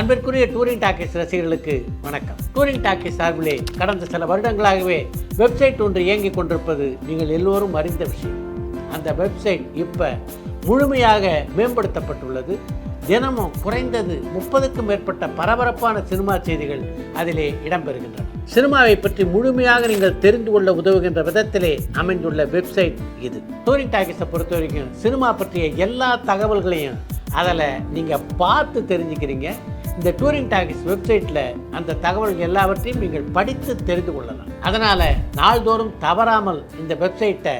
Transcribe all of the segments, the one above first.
அன்பிற்குரிய touring talkies ரசிகர்களுக்கு வணக்கம். டூரிங் டாக்கீஸ் சார்பிலே கடந்த சில வருடங்களாகவே வெப்சைட் ஒன்று இயங்கிக் கொண்டிருப்பது நீங்கள் எல்லோரும் அறிந்த விஷயம். அந்த வெப்சைட் இப்போ முழுமையாக மேம்படுத்தப்பட்டுள்ளது. தினமும் குறைந்தது 30க்கும் மேற்பட்ட பரபரப்பான சினிமா செய்திகள் அதிலே இடம்பெறுகின்றன. சினிமாவை பற்றி முழுமையாக நீங்கள் தெரிந்து கொள்ள உதவுகின்ற விதத்திலே அமைந்துள்ள வெப்சைட் இது. டூரிங் டாக்கீஸை பொறுத்த வரைக்கும் சினிமா பற்றிய எல்லா தகவல்களையும் அதில் நீங்கள் பார்த்து தெரிஞ்சுக்கிறீங்க. இந்த டூரிங் டாக்கீஸ் வெப்சைட்டில் அந்த தகவல்கள் எல்லாவற்றையும் நீங்கள் படித்து தெரிந்து கொள்ளலாம். அதனால் நாள்தோறும் தவறாமல் இந்த வெப்சைட்டை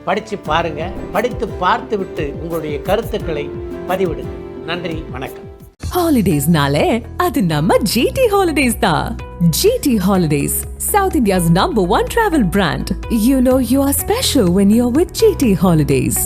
படித்து பாருங்கள். படித்து பார்த்து விட்டு உங்களுடைய கருத்துக்களை பதிவிடுங்க. நன்றி, வணக்கம். ஹாலிடேஸ்னாலே அது நம்ம ஜிடி ஹாலிடேஸ் தான். GT holidays, South India's #1 travel brand. You know you are special when you're with GT Holidays.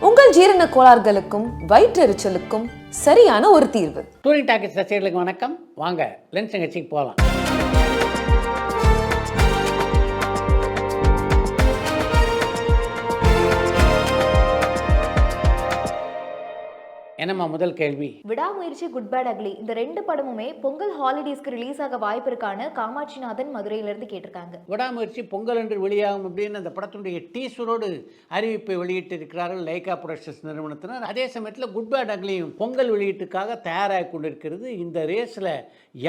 உங்கள் ஜீரண கோளாறுகளுக்கும் வயிற்றெரிச்சலுக்கும் சரியான ஒரு தீர்வு. டூரிங் டாக்கீஸ் ரசிகர்களுக்கு வணக்கம். வாங்க லென்ஸ் நிகழ்ச்சிக்கு போகலாம். என்னம்மா முதல் கேள்வி? விடாமுயற்சி, குட் பேட் அக்லி இந்த 2 படமுமே பொங்கல் ஹாலிடேஸ்க்கு ரிலீஸ் ஆக வாய்ப்பு இருக்கான்னு காமாட்சிநாதன் மதுரையிலிருந்து கேட்டிருக்காங்க. விடாமுயற்சி பொங்கல் என்று வெளியாகும் அப்படின்னு அந்த படத்தினுடைய டீசரோடு அறிவிப்பை வெளியிட்டிருக்கிறார்கள் லைகா புரொடக்ஷன்ஸ் நிறுவனத்தினர். அதே சமயத்தில் குட் பேட் அக்லியும் பொங்கல் வெளியீட்டுக்காக தயாராகி கொண்டிருக்கிறது. இந்த ரேஸில்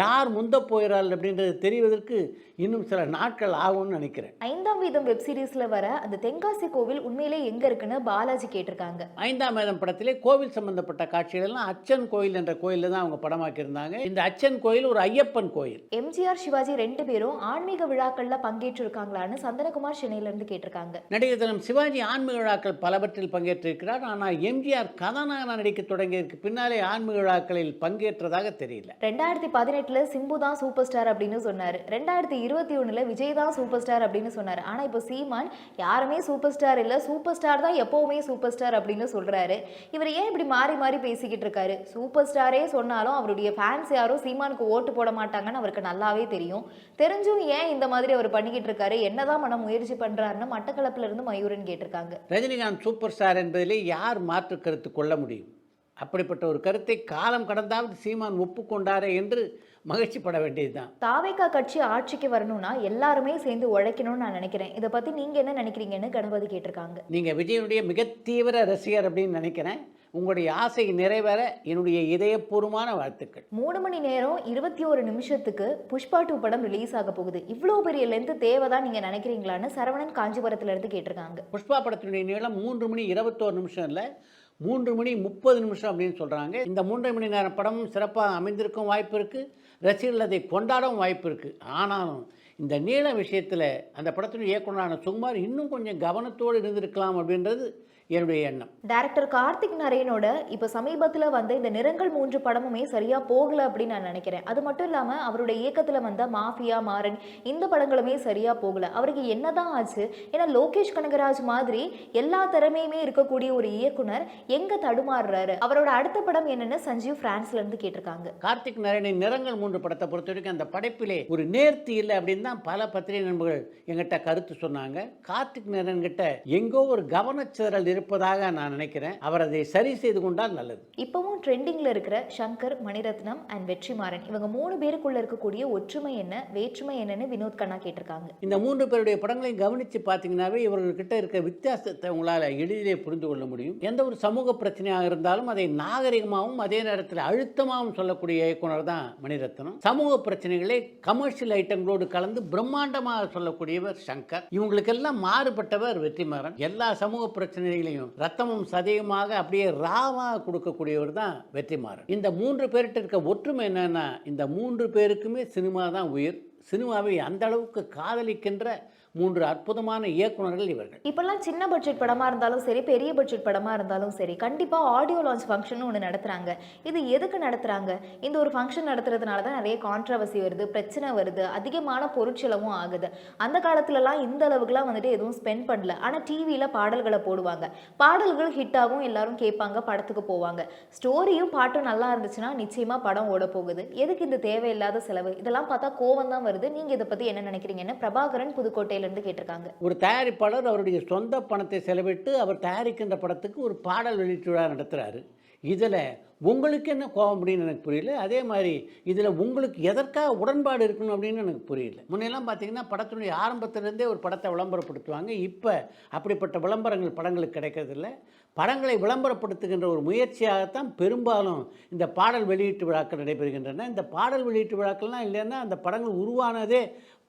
யார் முந்த போகிறாள் அப்படின்றது தெரிவதற்கு இன்னும் சில நாட்கள் ஆகும்னு நினைக்கிறேன். 5ஆம் வீதம் வெப் சீரிஸ்ல வர அந்த தென்காசி கோவில் உண்மையிலே எங்க இருக்குன்னு பாலாஜி கேட்டிருக்காங்க. 5ஆம் வீதம் படத்திலே கோவில் சம்பந்தப்பட்ட காட்சிகள் எல்லாம் அச்சன் கோயில் என்ற கோயிலில் தான் அவங்க படமாக்கியிருந்தாங்க. இந்த அச்சன் கோயில் ஒரு ஐயப்பன் கோயில். எம்ஜிஆர், சிவாஜி 2 பேரும் ஆன்மீக விழாக்கள்ல பங்கேற்று இருக்காங்களான்னு சந்தனகுமார் சென்னையில இருந்து கேட்டிருக்காங்க. நடிகர் தினம் சிவாஜி ஆன்மீக விழாக்கள் பலவற்றில் பங்கேற்றிருக்கிறார். ஆனால் எம்ஜிஆர் கதாநாயகனாக நடிக்க தொடங்கியதற்கு பின்னாலே ஆன்மீக விழாக்களில் பங்கேற்றதாக தெரியல. 2018 சிம்பு தான் சூப்பர் ஸ்டார் அப்படின்னு சொன்னாரு. 2021 விஜய் தான் சூப்பர் ஸ்டார் அப்படின்னு சொன்னாரு. ஆனா இப்போ சீமான் யாருமே சூப்பர் ஸ்டார் இல்ல, சூப்பர் ஸ்டார் தான் எப்பவுமே சூப்பர் ஸ்டார் அப்படின்னு சொல்றாரு. இவர் ஏன் இப்படி மாறி மாறி பேசிக்கிட்டு இருக்காரு? சூப்பர் ஸ்டாரே சொன்னாலும் அவருடைய ஃபேன்ஸ் யாரும் சீமானுக்கு ஓட்டு போட மாட்டாங்கன்னு அவருக்கு நல்லாவே தெரியும். தெரிஞ்சும் ஏன் இந்த மாதிரி அவர் பண்ணிக்கிட்டு இருக்காரு? என்னதான் மன முயற்சி பண்றாருன்னு மட்டக்களப்பில இருந்து மயூரன் கேட்டிருக்காங்க. ரஜினிகாந்த் சூப்பர் ஸ்டார் என்பதிலே யார் மாற்று கருத்து கொள்ள முடியும்? அப்படிப்பட்ட ஒரு கருத்தை காலம் கடந்தாவது சீமான் ஒப்புக்கொண்டாரே என்று மகிழ்ச்சி பட வேண்டியதுதான். தாவேகா கட்சி ஆட்சிக்கு வரணும்னா எல்லாருமே சேர்ந்து உழைக்கணும்னு நான் நினைக்கிறேன். இதை பத்தி நீங்க என்ன நினைக்கிறீங்கன்னு கணபதி கேட்டிருக்காங்க. நீங்க விஜயனுடைய மிக தீவிர ரசிகர் அப்படின்னு நினைக்கிறேன். உங்களுடைய ஆசை நிறைவேற என்னுடைய இதயபூர்வமான வாழ்த்துக்கள். 3 மணி நேரம் 21 நிமிஷத்துக்கு புஷ்பா 2 படம் ரிலீஸ் ஆக போகுது. இவ்வளோ பெரிய லென்த் தேவைதான் நீங்க நினைக்கிறீங்களான்னு சரவணன் காஞ்சிபுரத்துல இருந்து கேட்டிருக்காங்க. புஷ்பா படத்தினுடைய நீளம் 3 மணி 21 நிமிஷம் இல்லை, 3 மணி 30 நிமிஷம் அப்படின்னு சொல்கிறாங்க. இந்த 3 மணி நேரம் படமும் சிறப்பாக அமைந்திருக்கும் வாய்ப்பு இருக்குது. ரசிகர்கள் அதை கொண்டாடவும் வாய்ப்பு இருக்குது. ஆனாலும் இந்த நீள விஷயத்தில் அந்த படத்தினுடைய இயக்குனரான சுகுமார் இன்னும் கொஞ்சம் கவனத்தோடு இருந்திருக்கலாம் அப்படின்றது என்னுடைய எண்ணம். டைரக்டர் கார்த்திக் நரேனோட இப்போ சமீபத்தில் வந்த இந்த நிறங்கள் 3 படமுமே சரியா போகல அப்படின்னு நான் நினைக்கிறேன். அது மட்டும் இல்லாமல் அவருடைய இயக்கத்தில் வந்த மாஃபியா, மாறன் இந்த படங்களுமே சரியா போகல. அவருக்கு என்னதான் ஆச்சு? ஏன்னா லோகேஷ் கனகராஜ் மாதிரி எல்லா திறமையுமே இருக்கக்கூடிய ஒரு இயக்குனர் எங்க தடுமாறுறாரு? அவரோட அடுத்த படம் என்னன்னு சஞ்சீவ் பிரான்ஸ்ல இருந்து கேட்டிருக்காங்க. கார்த்திக் நரேனின் நிறங்கள் 3 படத்தை பொறுத்த வரைக்கும் அந்த படைப்பிலே ஒரு நேர்த்தி இல்லை அப்படின்னு தான் பல பத்திரிகை நண்பர்கள் எங்கிட்ட கருத்து சொன்னாங்க. கார்த்திக் நரேன் கிட்ட எங்கோ ஒரு கவனச்சிதறல் இருப்பதாக நான் நினைக்கிறேன். அவர் அதை சரி செய்து கொண்டால் நல்லது. இப்பவும் ட்ரெண்டிங்ல இருக்கிற சங்கர், மணிரத்னம் அண்ட் வெற்றிமாறன் இவங்க 3 பேருக்குள்ள இருக்கக்கூடிய ஒற்றுமை என்ன, வேற்றுமை என்னன்னு வினோத் கண்ணா கேட்டிருக்காங்க. இந்த 3 பேருடைய படங்களையும் கவனித்து பார்த்தீங்கன்னாவே இவர்கள்கிட்ட இருக்க வித்தியாசத்தை உங்களால் எளிதிலே புரிந்து கொள்ள முடியும். எந்த ஒரு சமூக பிரச்சனையாக இருந்தாலும் அதை நாகரிகமாகவும் அதே நேரத்தில் அழுத்தமாகவும் சொல்லக்கூடிய இயக்குனர் தான் மணிரத்னம். சமூக பிரச்சனைகளை கமர்ஷியல் ஐட்டங்களோடு கலந்து பிரம்மாண்டமாக சொல்லக்கூடியவர் சங்கர். இவங்களுக்கெல்லாம் மாறுபட்டவர் வெற்றிமாறன். எல்லா சமூக பிரச்சனைகளையும் ரத்தமும் சதையுமாக அப்படியே ராவாக கொடுக்கக்கூடியவர் தான் வெற்றிமாறன். இந்த 3 பேர்கிட்ட இருக்க ஒற்றுமை என்னன்னா, இந்த 3 பேருக்குமே சினிமா தான் உயிர். சினிமாவை அந்த அளவுக்கு காதலிக்கின்ற 3 அற்புதமான இயக்குனர்கள் இவர்கள். இப்போல்லாம் சின்ன பட்ஜெட் படமாக இருந்தாலும் சரி, பெரிய பட்ஜெட் படமாக இருந்தாலும் சரி, கண்டிப்பாக ஆடியோ லான்ச் ஃபங்க்ஷன் ஒன்று நடத்துகிறாங்க. இது எதுக்கு நடத்துகிறாங்க? இந்த ஒரு ஃபங்க்ஷன் நடத்துறதுனால தான் நிறைய கான்ட்ரவர்சி வருது, பிரச்சனை வருது, அதிகமான பொருட்செலவும் ஆகுது. அந்த காலத்துலலாம் இந்த அளவுக்குலாம் வந்துட்டு எதுவும் ஸ்பெண்ட் பண்ணல. ஆனால் டிவியில் பாடல்களை போடுவாங்க, பாடல்கள் ஹிட் ஆகும், எல்லாரும் கேட்பாங்க, படத்துக்கு போவாங்க. ஸ்டோரியும் பாட்டும் நல்லா இருந்துச்சுன்னா நிச்சயமாக படம் ஓட போகுது. எதுக்கு இந்த தேவையில்லாத செலவு? இதெல்லாம் பார்த்தா கோவம் தான் வருது. நீங்கள் இதை பற்றி என்ன நினைக்கிறீங்கன்னு பிரபாகரன் புதுக்கோட்டையிலேருந்து கேட்டிருக்காங்க. ஒரு தயாரிப்பாளர் அவருடைய சொந்த பணத்தை செலவிட்டு அவர் தயாரிக்கின்ற படத்துக்கு ஒரு பாடல் வெளியீட்டு விழா நடத்துகிறாரு. இதில் உங்களுக்கு என்ன கோவம் அப்படின்னு எனக்கு புரியல. அதே மாதிரி இதில் உங்களுக்கு எதற்காக உடன்பாடு இருக்கணும் அப்படின்னு எனக்கு புரியல. முன்னெல்லாம் பார்த்தீங்கன்னா படத்தினுடைய ஆரம்பத்திலேருந்தே ஒரு படத்தை விளம்பரப்படுத்துவாங்க. இப்போ அப்படிப்பட்ட விளம்பரங்கள் படங்களுக்கு கிடைக்கிறதில்ல. படங்களை விளம்பரப்படுத்துகின்ற ஒரு முயற்சியாகத்தான் பெரும்பாலும் இந்த பாடல் வெளியீட்டு விழாக்கள் நடைபெறுகின்றன. இந்த பாடல் வெளியீட்டு விழாக்கள்லாம் இல்லைன்னா அந்த படங்கள் உருவானதே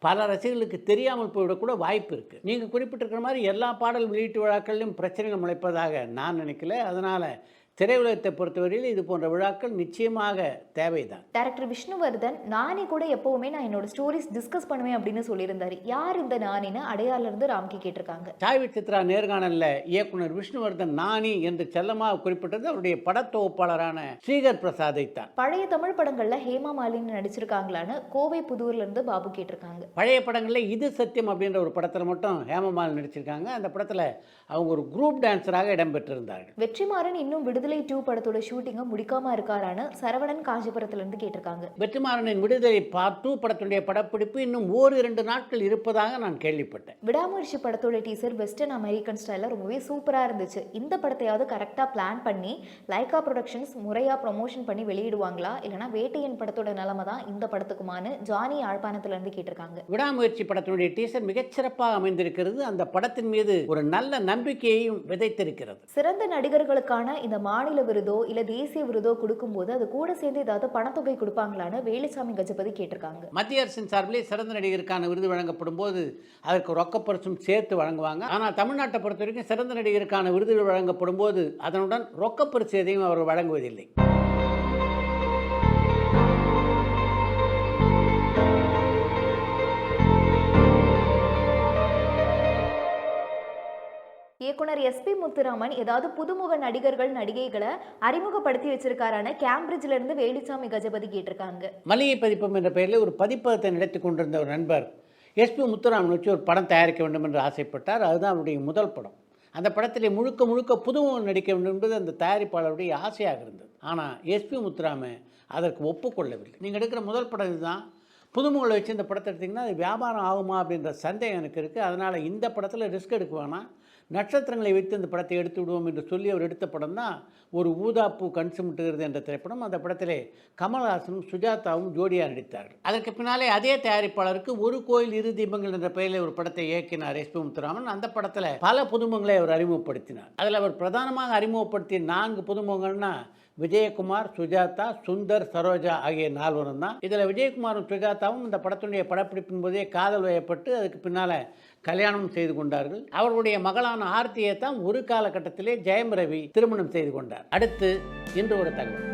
பல ரசிகர்களுக்கு தெரியாமல் போய்விடக்கூட வாய்ப்பு இருக்குது. நீங்கள் குறிப்பிட்டிருக்கிற மாதிரி எல்லா பாடல் வெளியீட்டு விழாக்கள்லையும் பிரச்சனைகள் முளைப்பதாக நான் நினைக்கல. அதனால் திரையுலகத்தை பொறுத்தவரையில் இது போன்ற விழாக்கள் நிச்சயமாக தேவைதான். டைரக்டர் விஷ்ணுவர்தன் நானி கூட எப்பவுமே நான் என்னோட ஸ்டோரிஸ் டிஸ்கஸ் பண்ணுவேன் அப்படின்னு சொல்லியிருந்தாரு. யார் இந்த நானின்னு அடையாளருந்து ராம்கி கேட்டிருக்காங்க. சாய் சித்ரா நேர்காணலில் இயக்குனர் விஷ்ணுவர்தன் நானி என்று செல்லமாக குறிப்பிட்டது அவருடைய படத்தொகுப்பாளரான ஸ்ரீகர் பிரசாத்தை தான். பழைய தமிழ் படங்கள்ல ஹேமா மாலினி நடிச்சிருக்காங்களான்னு கோவை புதூர்ல இருந்து பாபு கேட்டிருக்காங்க. பழைய படங்களில் இது சத்தியம் அப்படின்ற ஒரு படத்தில் மட்டும் ஹேமா மாலினி நடிச்சிருக்காங்க. அந்த படத்தில் அவங்க ஒரு குரூப் டான்ஸராக இடம்பெற்றிருந்தார்கள். வெற்றிமாறன் இன்னும் விடுதலை 2 படத்தோட ஷூட்டிங்கை முடிக்காம இருக்காரான்னு சரவணன் காஞ்சிபுரத்துல இருந்து கேட்டிருக்காங்க. வெற்றிமாறனின் விடுதலை பார்ட் 2 படத்துடைய படப்பிடிப்பு இன்னும் 1-2 நாட்கள் இருப்பதாக நான் கேள்விப்பட்டேன். விடாமுயற்சி படத்தோட டீசர் வெஸ்டர்ன் அமெரிக்கன் ஸ்டைலில் ரொம்பவே சூப்பராக இருந்துச்சு. இந்த படத்தையாவது கரெக்டாக பிளான் பண்ணி லைகா ப்ரொடக்ஷன்ஸ் முறையாக ப்ரொமோஷன் பண்ணி வெளியிடுவாங்களா, இல்லைனா வேட்டையன் படத்தோட நிலைமை தான் இந்த படத்துக்குமானு ஜானி யாழ்ப்பாணத்திலிருந்து கேட்டிருக்காங்க. விடாமுயற்சி படத்தினுடைய டீசர் மிகச்சிறப்பாக அமைந்திருக்கிறது. அந்த படத்தின் மீது ஒரு நல்ல நம்பிக்கையையும் விதைத்திருக்கிறது. சிறந்த நடிகர்களுக்கான இந்த மாநில விருதோ இல்லை தேசிய விருதோ கொடுக்கும்போது அது கூட சேர்ந்து ஏதாவது பணத்தொகை கொடுப்பாங்களான்னு வேலுசாமி கஜபதி கேட்டிருக்காங்க. மத்திய அரசின் சார்பிலே சிறந்த நடிகருக்கான விருது வழங்கப்படும் போது அதற்கு ரொக்கப்பரிசும் சேர்த்து வழங்குவாங்க. ஆனால் தமிழ்நாட்டை பொறுத்த வரைக்கும் சிறந்த நடிகருக்கான விருதுகள் வழங்கப்படும் போது அதனுடன் ரொக்கப்பரிசு எதையும் அவர் வழங்குவதில்லை. இயக்குனர் எஸ்பி முத்துராமன் ஏதாவது புதுமுக நடிகர்கள் நடிகைகளை அறிமுகப்படுத்தி வச்சிருக்காரான கேம்பிரிட்ஜ்ல இருந்து வேலுசாமி கஜபதி கேட்டிருக்காங்க. மளிகை பதிப்பம் என்ற பெயரில் ஒரு பதிப்பகத்தை நடத்தி கொண்டிருந்த ஒரு நண்பர் எஸ்பி முத்துராமன் வச்சு ஒரு படம் தயாரிக்க வேண்டும் என்று ஆசைப்பட்டார். அதுதான் அவருடைய முதல் படம். அந்த படத்திலே முழுக்க முழுக்க புதுமுகம் நடிக்க வேண்டும் என்பது அந்த தயாரிப்பாளருடைய ஆசையாக இருந்தது. ஆனால் எஸ்பி முத்துராமன் அதற்கு ஒப்புக்கொள்ளவில்லை. நீங்கள் எடுக்கிற முதல் படம் இதுதான், புதுமுகங்களை வச்சு இந்த படத்தை எடுத்திங்கன்னா அது வியாபாரம் ஆகுமா அப்படின்ற சந்தேகம் எனக்கு இருக்குது. அதனால் இந்த படத்தில் ரிஸ்க் எடுக்க வேணாம், நட்சத்திரங்களை வைத்து இந்த படத்தை எடுத்து விடுவோம் என்று சொல்லி அவர் எடுத்த படம் தான் ஒரு ஊதாப்பூ கண் சுமிட்டுகிறது என்ற திரைப்படம். அந்த படத்திலே கமல்ஹாசனும் சுஜாதாவும் ஜோடியாக நடித்தார்கள். அதற்கு பின்னாலே அதே தயாரிப்பாளருக்கு ஒரு கோயில் இரு தீபங்கள் என்ற பெயரில் ஒரு படத்தை இயக்கினார் எஸ்பி முத்துராமன். அந்த படத்தில் பல புதுமுகங்களை அவர் அறிமுகப்படுத்தினார். அதில் அவர் பிரதானமாக அறிமுகப்படுத்திய 4 புதுமுகங்கள்னா விஜயகுமார், சுஜாதா, சுந்தர், சரோஜா ஆகிய 4 தான். இதில் விஜயகுமாரும் சுஜாதாவும் இந்த படத்தினுடைய படப்பிடிப்பின் போதே காதல் வயப்பட்டு அதுக்கு பின்னால் கல்யாணம் செய்து கொண்டார்கள். அவருடைய மகளான ஆர்த்தியை தான் ஒரு காலகட்டத்திலே ஜெயம் ரவி திருமணம் செய்து கொண்டார். அடுத்து இன்று ஒரு தகவல்.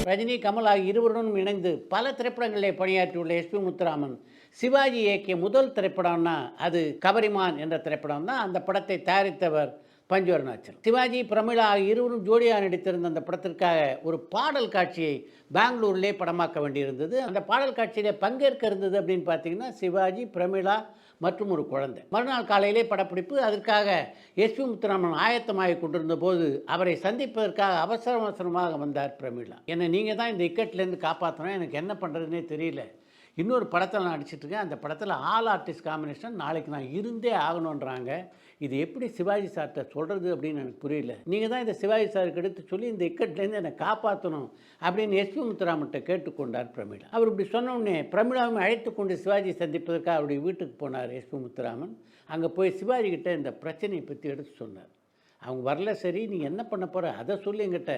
ரஜினி, கமல் ஆகிய இருவருடனும் இணைந்து பல திரைப்படங்களிலே பணியாற்றியுள்ள எஸ்பி முத்துராமன் சிவாஜி இயக்கிய முதல் திரைப்படம்னா அது கபரிமான் என்ற திரைப்படம் தான். அந்த படத்தை தயாரித்தவர் பஞ்சு அருணாச்சலம். சிவாஜி, பிரமிளா ஆகிய இருவரும் ஜோடியாக நடித்திருந்த அந்த படத்திற்காக ஒரு பாடல் காட்சியை பெங்களூரிலே படமாக்க வேண்டியிருந்தது. அந்த பாடல் காட்சியிலே பங்கேற்க இருந்தது அப்படின்னு பார்த்தீங்கன்னா சிவாஜி, பிரமிளா மற்றும் ஒரு குழந்தை. மறுநாள் காலையிலே படப்பிடிப்பு. அதற்காக எஸ்பி முத்துராமன் ஆயத்தமாகி கொண்டிருந்த போது அவரை சந்திப்பதற்காக அவசரமாக வந்தார் பிரமிளா. என்னை நீங்கள் தான் இந்த இக்கட்லேருந்து காப்பாற்றணும், எனக்கு என்ன பண்ணுறதுனே தெரியல, இன்னொரு படத்தில் நான் நடிச்சிட்ருக்கேன், அந்த படத்தில் ஆல் ஆர்டிஸ்ட் காம்பினேஷன், நாளைக்கு நான் இருந்தே ஆகணுன்றாங்க, இது எப்படி சிவாஜி சார்கிட்ட சொல்கிறது அப்படின்னு எனக்கு புரியல, நீங்கள் தான் இந்த சிவாஜி சாருக்கு எடுத்து சொல்லி இந்த இக்கட்லேருந்து என்னை காப்பாற்றணும் அப்படின்னு எஸ்பி முத்துராமன்கிட்ட கேட்டுக்கொண்டார் பிரமிளா. அவர் இப்படி சொன்னோடனே பிரமிளாவும் அழைத்து கொண்டு சிவாஜி சந்திப்பதற்காக அவருடைய வீட்டுக்கு போனார் எஸ்பி முத்துராமன். அங்கே போய் சிவாஜி கிட்ட இந்த பிரச்சனையை பற்றி எடுத்து சொன்னார். அவங்க வரல, சரி நீ என்ன பண்ண போகிற அதை சொல்லி என்கிட்ட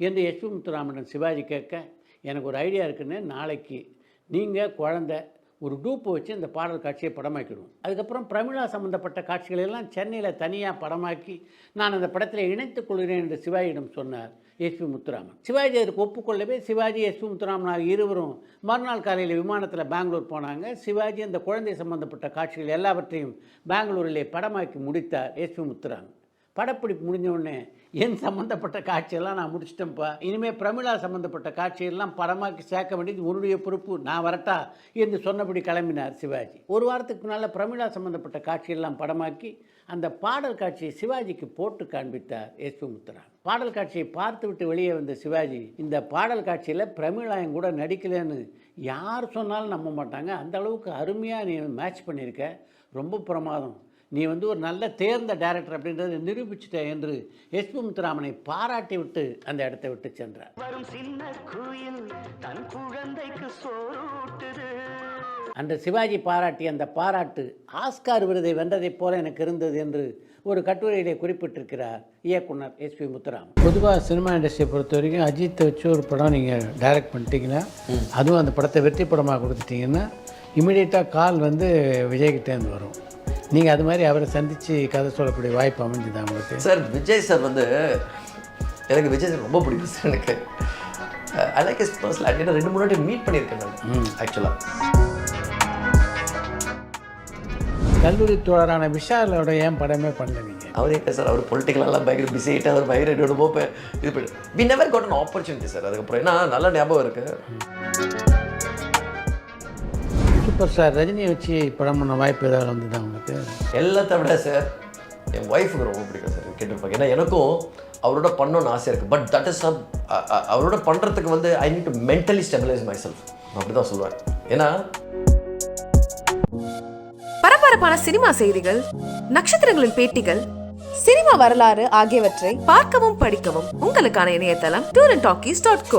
என்று எஸ்பி முத்துராமன் சிவாஜி கேட்க, எனக்கு ஒரு ஐடியா இருக்குன்னு, நாளைக்கு நீங்கள் குழந்தை ஒரு டூப்பை வச்சு இந்த பாடல் காட்சியை படமாக்கிடுவோம், அதுக்கப்புறம் பிரமிளா சம்மந்தப்பட்ட காட்சிகளெல்லாம் சென்னையில் தனியாக படமாக்கி நான் அந்த படத்தில் இணைத்துக் கொள்கிறேன் என்று சிவாஜியிடம் சொன்னார். எஸ்பி முத்துராமன். சிவாஜி அதற்கு ஒப்புக்கொள்ளவே சிவாஜி எஸ்பி முத்துராமன் ஆகிய இருவரும் மறுநாள் காலையில் விமானத்தில் பெங்களூர் போனாங்க. சிவாஜி அந்த குழந்தை சம்பந்தப்பட்ட காட்சிகள் எல்லாவற்றையும் பெங்களூரிலே படமாக்கி முடித்தார் எஸ்பி முத்துராமன். படப்பிடிப்பு முடிஞ்ச உடனே என் சம்மந்தப்பட்ட காட்சியெல்லாம் நான் முடிச்சிட்டேன்ப்பா, இனிமேல் பிரமிளா சம்மந்தப்பட்ட காட்சியெல்லாம் படமாக்கி சேர்க்க வேண்டியது உன்னுடைய பொறுப்பு, நான் வரட்டா என்று சொன்னபடி கிளம்பினார் சிவாஜி. ஒரு வாரத்துக்கு முன்னால் பிரமிளா சம்மந்தப்பட்ட காட்சியெல்லாம் படமாக்கி அந்த பாடல் காட்சியை சிவாஜிக்கு போட்டு காண்பித்தார் எஸ்பி முத்துராமன். பாடல் காட்சியை பார்த்து விட்டு வெளியே வந்த சிவாஜி, இந்த பாடல் காட்சியில் பிரமிளா என் கூட நடிக்கலைன்னு யார் சொன்னாலும் நம்ப மாட்டாங்க, அந்த அளவுக்கு அருமையாக நீ மேட்ச் பண்ணியிருக்க, ரொம்ப பிரமாதம், நீ ஒரு நல்ல தேர்ந்த டைரக்டர் அப்படின்றத நிரூபிச்சிட்ட என்று எஸ்பி முத்துராமனை பாராட்டி விட்டு அந்த இடத்தை விட்டு சென்றார். அந்த சிவாஜி பாராட்டிய அந்த பாராட்டு ஆஸ்கார் விருதை வென்றதைப் போல எனக்கு இருந்தது என்று ஒரு கட்டுரையிலே குறிப்பிட்டிருக்கிறார் இயக்குனர் எஸ்பி முத்துராமன். பொதுவாக சினிமா இண்டஸ்ட்ரியை பொறுத்த வரைக்கும் அஜித்தை வச்சு ஒரு படம் நீங்கள் டைரக்ட் பண்ணிட்டீங்கன்னா, அதுவும் அந்த படத்தை வெற்றி படமாக கொடுத்துட்டிங்கன்னா இமீடியட்டாக கால் விஜய்கிட்டேருந்து வரும். நீங்கள் அது மாதிரி அவரை சந்தித்து கதை சொல்லக்கூடிய வாய்ப்பு அமைஞ்சுதான் உங்களுக்கு? சார் விஜய் சார் எனக்கு விஜய் சார் ரொம்ப பிடிக்கும் சார். எனக்கு ஐ லைக் ஹிஸ் பர்சனாலிட்டி. 2-3 வாட்டி மீட் பண்ணியிருக்கேன் நான் ஆக்சுவலாக. கல்லூரி தோழரான விஷாலோட ஏன் படமே பண்ணல நீங்கள்? அவர் என்ன சார், அவர் பொலிட்டிக்கலெல்லாம் பயங்கர பிஸி ஆகிட்டு அவர் பயங்கர இது பண்ணி we never got an opportunity sir. அதுக்கப்புறம் ஏன்னா நல்ல ஞாபகம் இருக்குது. சூப்பர் ஸ்டார் ரஜினியை வச்சு படம் பண்ண வாய்ப்பு ஏதாவது வந்துதான் உங்களுக்கு? எல்லாத்த விட சார் என் ஒய்ஃபுக்கு ரொம்ப பிடிக்கும் சார் கேட்டுருப்பாங்க. ஏன்னா எனக்கும் அவரோட பண்ணணும்னு ஆசையாக இருக்குது. பட் தட் இஸ் அவரோட பண்ணுறதுக்கு I need to mentally stabilise my self, அப்படி தான் சொல்லுவேன். ஏன்னா பரபரப்பான சினிமா செய்திகள், நட்சத்திரங்களின் பேட்டிகள், சினிமா வரலாறு ஆகியவற்றை பார்க்கவும் படிக்கவும் உங்களுக்கான இணையதளம் tourantalkies.co.